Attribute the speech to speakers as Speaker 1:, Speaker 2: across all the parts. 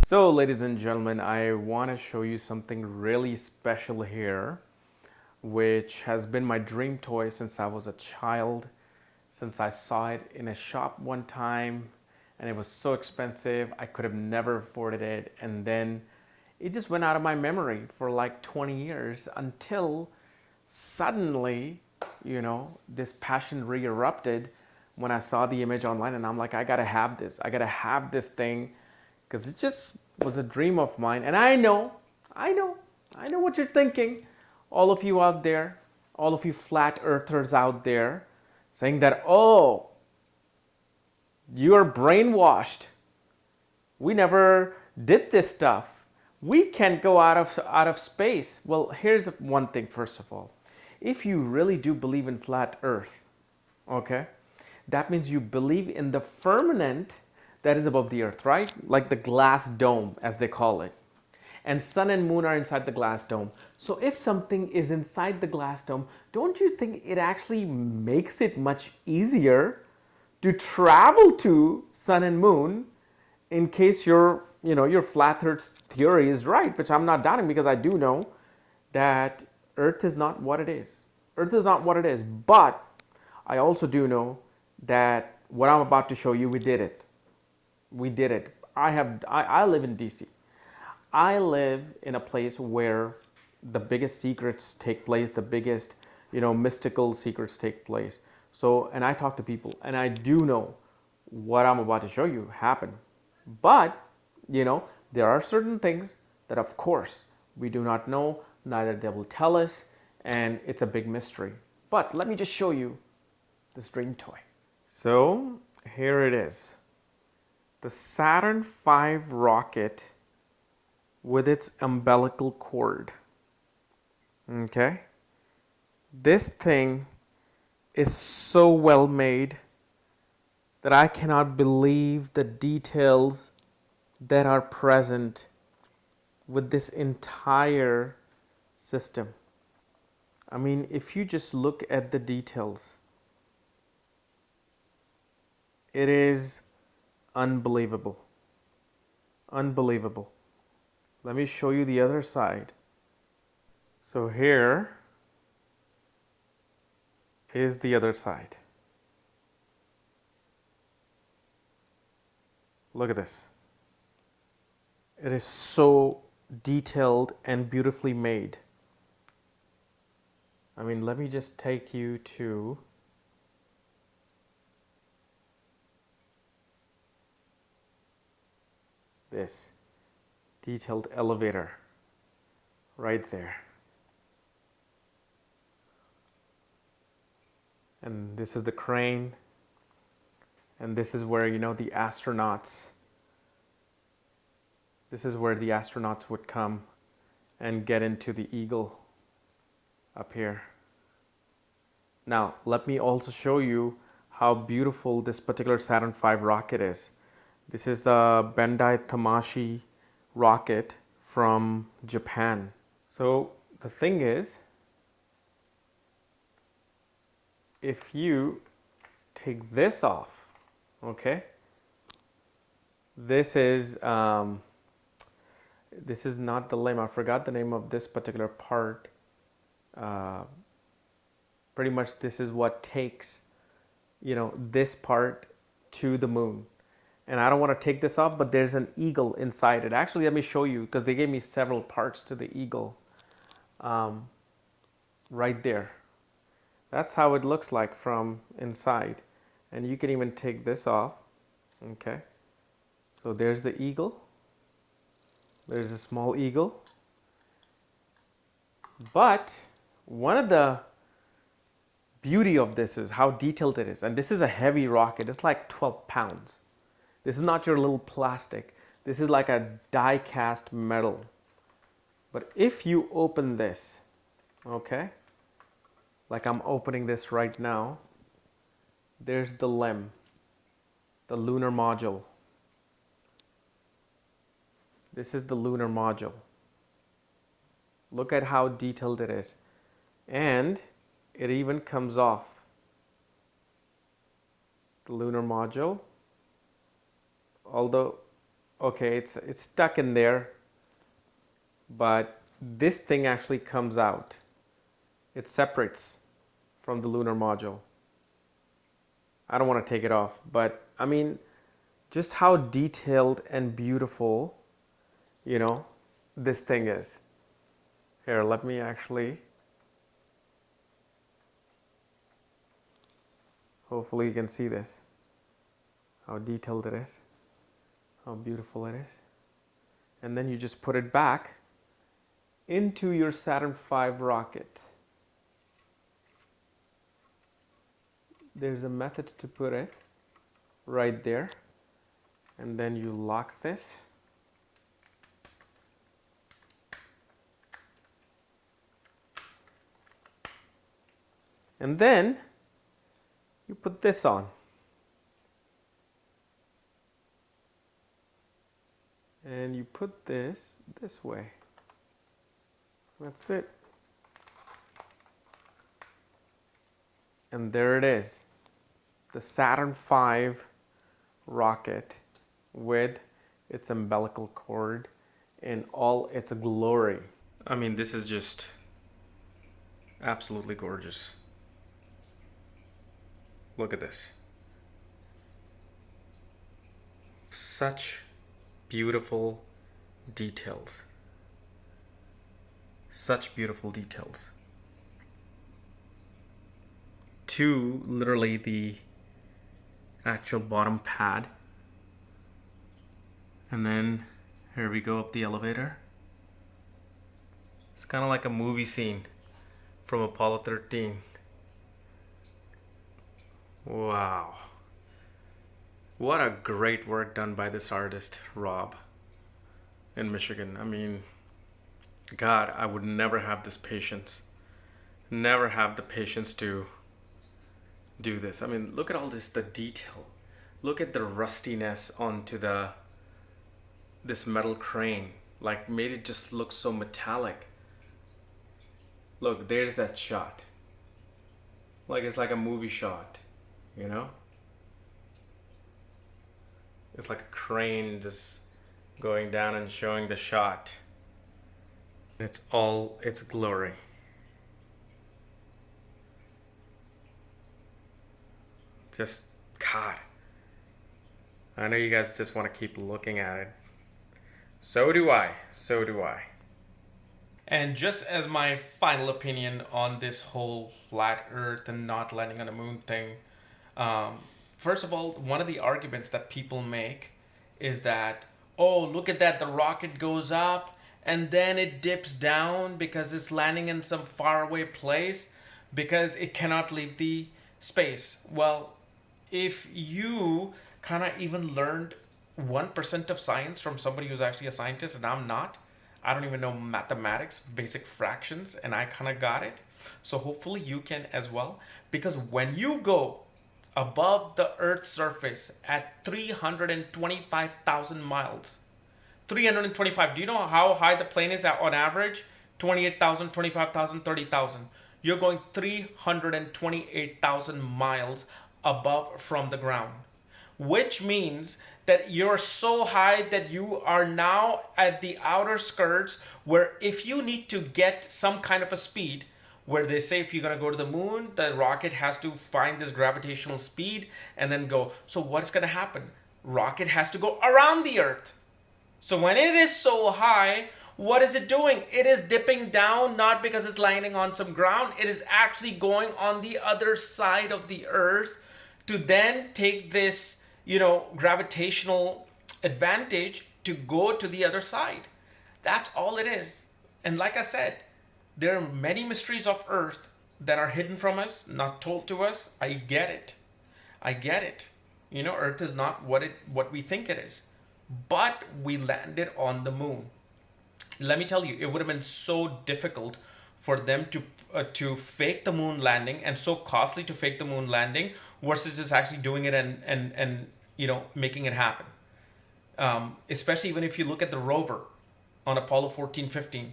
Speaker 1: So, ladies and gentlemen, I want to show you something really special here, which has been my dream toy since I was a child, since I saw it in a shop one time and it was so expensive, I could have never afforded it. And then it just went out of my memory for like 20 years until suddenly, this passion re-erupted when I saw the image online and I'm like, I gotta have this. I gotta have this thing because it just was a dream of mine. And I know what you're thinking. All of you out there, all of you flat earthers out there saying that, oh, you are brainwashed. We never did this stuff. We can't go out of space. Well, here's one thing first of all. If you really do believe in flat earth, okay? That means you believe in the firmament that is above the earth, right? Like the glass dome as they call it. And sun and moon are inside the glass dome. So if something is inside the glass dome, don't you think it actually makes it much easier to travel to sun and moon in case your flat earth theory is right, which I'm not doubting because I do know that earth is not what it is. Earth is not what it is, but I also do know that what I'm about to show you, we did it. We did it. I live in DC. I live in a place where the biggest secrets take place, the biggest, mystical secrets take place. So, and I talk to people and I do know what I'm about to show you happened. But, there are certain things that of course we do not know, neither they will tell us, and it's a big mystery. But let me just show you this dream toy. So, here it is. The Saturn V rocket with its umbilical cord. Okay? This thing is so well made that I cannot believe the details that are present with this entire system. I mean, if you just look at the details, it is unbelievable. Unbelievable. Let me show you the other side. So here is the other side. Look at this. It is so detailed and beautifully made. I mean, let me just take you to this detailed elevator right there. And this is the crane. And this is where, the astronauts, this is where the astronauts would come and get into the Eagle up here. Now, let me also show you how beautiful this particular Saturn V rocket is. This is the Bandai Tamashii rocket from Japan. So the thing is, if you take this off, okay, this is not the limb. I forgot the name of this particular part. Pretty much this is what takes, this part to the moon. And I don't want to take this off, but there's an eagle inside it. Actually, let me show you because they gave me several parts to the eagle. Right there. That's how it looks like from inside. And you can even take this off. Okay. So there's the eagle. There's a small eagle. But one of the beauty of this is how detailed it is. And this is a heavy rocket. It's like 12 pounds. This is not your little plastic. This is like a die cast metal. But if you open this, okay, like I'm opening this right now, there's the LEM, the lunar module. This is the lunar module. Look at how detailed it is. And it even comes off. The lunar module, although Okay, it's stuck in there, but this thing actually comes out. It separates from the lunar module. I don't want to take it off, but I mean, just how detailed and beautiful, you know, this thing is. Here, let me actually, hopefully you can see this, how detailed it is, how beautiful it is. And then you just put it back into your Saturn V rocket. There's a method to put it right there, and then you lock this. And then you put this on. And you put this way. That's it. And there it is. The Saturn V rocket with its umbilical cord in all its glory. I mean, this is just absolutely gorgeous. Look at this. Such beautiful details. Such beautiful details. To literally the actual bottom pad. And then here we go up the elevator. It's kind of like a movie scene from Apollo 13. Wow. What a great work done by this artist, Rob, in Michigan. I mean, God, I would never have this patience. Never have the patience to do this. I mean, look at all this, the detail. Look at the rustiness onto this metal crane. Like, made it just look so metallic. Look, there's that shot. Like, it's like a movie shot, you know? It's like a crane just going down and showing the shot. It's all its glory. Just, God. I know you guys just want to keep looking at it. So do I. So do I. And just as my final opinion on this whole flat earth and not landing on the moon thing, first of all, one of the arguments that people make is that, oh, look at that, the rocket goes up and then it dips down because it's landing in some faraway place because it cannot leave the space. Well, if you kind of even learned 1% of science from somebody who's actually a scientist, and I'm not, I don't even know mathematics, basic fractions, and I kind of got it. So hopefully you can as well. Because when you go above the Earth's surface at 325,000 miles, 325, do you know how high the plane is on average? 28,000, 25,000, 30,000. You're going 328,000 miles above from the ground, which means that you're so high that you are now at the outer skirts, where if you need to get some kind of a speed, where they say if you're going to go to the moon, the rocket has to find this gravitational speed and then go. So what's going to happen? Rocket has to go around the Earth. So when it is so high, what is it doing? It is dipping down, not because it's landing on some ground. It is actually going on the other side of the Earth to then take this, gravitational advantage to go to the other side. That's all it is. And like I said, there are many mysteries of Earth that are hidden from us, not told to us. I get it. Earth is not what we think it is. But we landed on the moon. Let me tell you, it would have been so difficult for them to fake the moon landing, and so costly to fake the moon landing, versus just actually doing it and making it happen. Especially even if you look at the rover on Apollo 14-15,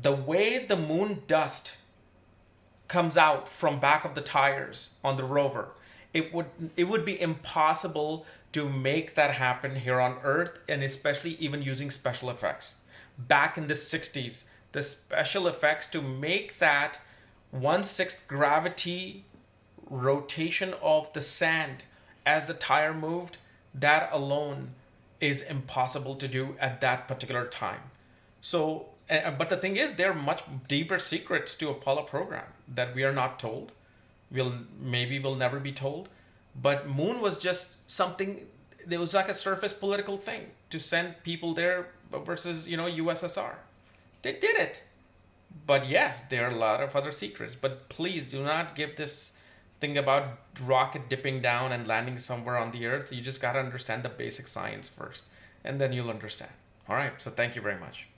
Speaker 1: the way the moon dust comes out from back of the tires on the rover, it would be impossible to make that happen here on Earth, and especially even using special effects. Back in the 60s, the special effects to make that 1/6 gravity rotation of the sand as the tire moved, that alone is impossible to do at that particular time. So, but the thing is, there are much deeper secrets to Apollo program that we are not told. We'll never be told. But Moon was just something. It was like a surface political thing to send people there versus USSR. They did it. But yes, there are a lot of other secrets. But please do not give this thing about rocket dipping down and landing somewhere on the Earth. You just gotta understand the basic science first, and then you'll understand. All right. So thank you very much.